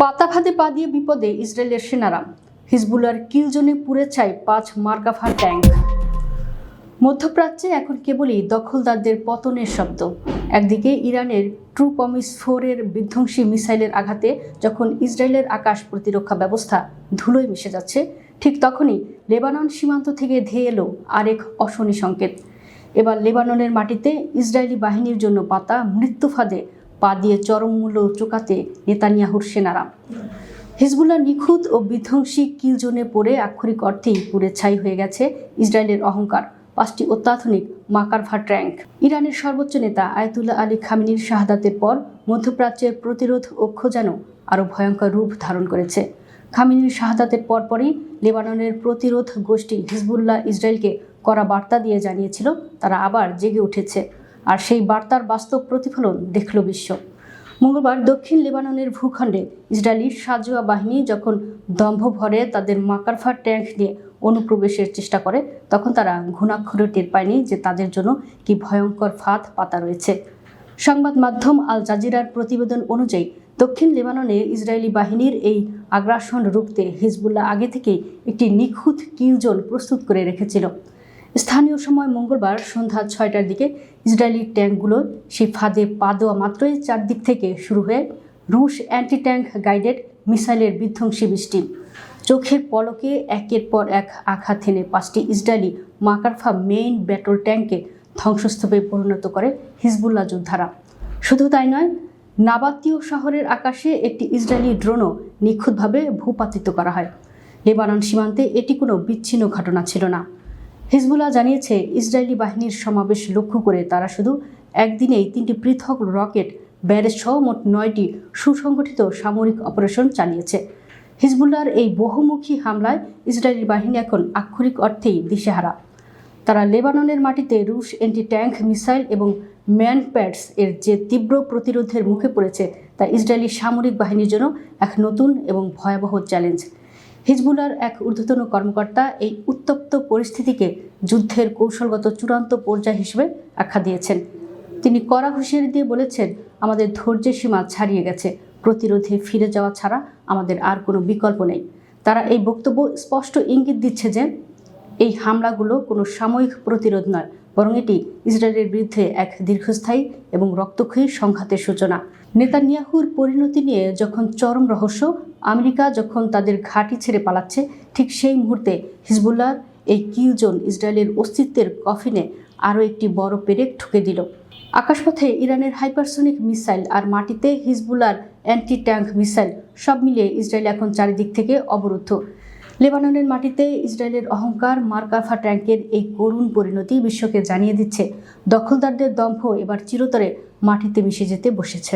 পাতা ফাঁদে পা দিয়ে বিপদে ইসরায়েলের সেনারা। হিজবুল্লাহর কিল জোনে পুড়ে ছাই 5 মার্কাভা ট্যাঙ্ক। মধ্যপ্রাচ্যে এখন কেবলই দখলদারদের পতনের শব্দ। একদিকে ইরানের ট্রু প্রমিস 4 এর বিধ্বংসী মিসাইলের আঘাতে যখন ইসরায়েলের আকাশ প্রতিরক্ষা ব্যবস্থা ধুলোয় মিশে যাচ্ছে, ঠিক তখনই লেবানন সীমান্ত থেকে ধেয়ে এলো আরেক অশনি সংকেত। এবার লেবাননের মাটিতে ইসরায়েলি বাহিনীর জন্য পাতা মৃত্যু ফাঁদে পা দিয়ে চরম মূল্য চোকাতে নেতানিয়াহুর সেনারা। হিজবুল্লাহ নিখুঁত ও বিধ্বংসী কিল জোনে পড়ে আক্ষরিক অর্থেই পুড়ে ছাই হয়ে গেছে ইসরায়েলের অহংকার 5টি অত্যাধুনিক মার্কাভা ট্যাঙ্ক। ইরানের সর্বোচ্চ নেতা আয়াতুল্লাহ আলী খামেনির শাহাদাতের পর মধ্যপ্রাচ্যের প্রতিরোধ অক্ষ যেন আরও ভয়ঙ্কর রূপ ধারণ করেছে। খামেনির শাহাদাতের পরপরই লেবাননের প্রতিরোধ গোষ্ঠী হিজবুল্লাহ ইসরায়েলকে কড়া বার্তা দিয়ে জানিয়েছিল তারা আবার জেগে উঠেছে, আর সেই বার্তার বাস্তব প্রতিফলন দেখল বিশ্ব। মঙ্গলবার দক্ষিণ লেবাননের ভূখণ্ডে ইসরায়েলি সাজোয়া বাহিনী যখন দম্ভ ভরে তাদের মার্কাভা ট্যাঙ্ক নিয়ে অনুপ্রবেশের চেষ্টা করে, তখন তারা ঘুণাক্ষরে টের পায়নি যে তাদের জন্য কি ভয়ঙ্কর ফাঁদ পাতা রয়েছে। সংবাদ মাধ্যম আল জাজিরার প্রতিবেদন অনুযায়ী দক্ষিণ লেবাননে ইসরায়েলি বাহিনীর এই আগ্রাসন রুখতে হিজবুল্লাহ আগে থেকেই একটি নিখুঁত কিল জোন প্রস্তুত করে রেখেছিল। স্থানীয় সময় মঙ্গলবার সন্ধ্যা 6টার দিকে ইসরায়েলি ট্যাঙ্কগুলো সেই ফাঁদে পা দেওয়া মাত্রই চারদিক থেকে শুরু হয়ে রুশ অ্যান্টি ট্যাঙ্ক গাইডেড মিসাইলের বিধ্বংসী বৃষ্টি। চোখের পলকে একের পর এক আঘাত হেনে 5টি ইসরায়েলি মার্কাভা মেইন ব্যাটল ট্যাঙ্কে ধ্বংসস্তূপে পরিণত করে হিজবুল্লাহ যোদ্ধারা। শুধু তাই নয়, নাবাতীয় শহরের আকাশে একটি ইসরায়েলি ড্রোনও নিখুঁতভাবে ভূপাতিত করা হয়। লেবানন সীমান্তে এটি কোনো বিচ্ছিন্ন ঘটনা ছিল না। হিজবুল্লাহ জানিয়েছে ইসরায়েলি বাহিনীর সমাবেশ লক্ষ্য করে তারা শুধু একদিনেই 3টি পৃথক রকেট ব্যারেজ সহ মোট 9টি সুসংগঠিত সামরিক অপারেশন চালিয়েছে। হিজবুল্লাহর এই বহুমুখী হামলায় ইসরায়েলি বাহিনী এখন আক্ষরিক অর্থেই দিশেহারা। তারা লেবাননের মাটিতে রুশ অ্যান্টি ট্যাঙ্ক মিসাইল এবং ম্যান প্যাডস এর যে তীব্র প্রতিরোধের মুখে পড়েছে তা ইসরায়েলি সামরিক বাহিনীর জন্য এক নতুন এবং ভয়াবহ চ্যালেঞ্জ। হিজবুল্লাহর এক ঊর্ধ্বতন কর্মকর্তা এই উত্তপ্ত পরিস্থিতিকে যুদ্ধের কৌশলগত চূড়ান্ত পর্যায় হিসেবে আখ্যা দিয়েছেন। তিনি কড়া হুঁশিয়ারি দিয়ে বলেছেন, আমাদের ধৈর্যের সীমা ছাড়িয়ে গেছে, প্রতিরোধে ফিরে যাওয়া ছাড়া আমাদের আর কোনো বিকল্প নেই। তারা এই বক্তব্য স্পষ্ট ইঙ্গিত দিচ্ছে যে এই হামলাগুলো কোনো সাময়িক প্রতিরোধ নয়, বরং এটি ইসরায়েলের বিরুদ্ধে এক দীর্ঘস্থায়ী এবং রক্তক্ষয়ী সংঘাতের সূচনা। নেতানিয়াহুর পরিণতি নিয়ে যখন চরম রহস্য, আমেরিকা যখন তাদের ঘাঁটি ছেড়ে পালাচ্ছে, ঠিক সেই মুহূর্তে হিজবুল্লাহর এই কিল জোন ইসরায়েলের অস্তিত্বের কফিনে আরও একটি বড় পেরেক ঠুকে দিল। আকাশপথে ইরানের হাইপারসোনিক মিসাইল আর মাটিতে হিজবুল্লাহর অ্যান্টি ট্যাঙ্ক মিসাইল, সব মিলিয়ে ইসরায়েল এখন চারিদিক থেকে অবরুদ্ধ। লেবাননের মাটিতে ইসরায়েলের অহংকার মার্কাভা ট্যাঙ্কের এই করুণ পরিণতি বিশ্বকে জানিয়ে দিচ্ছে দখলদারদের দম্ভ এবার চিরতরে মাটিতে মিশে যেতে বসেছে।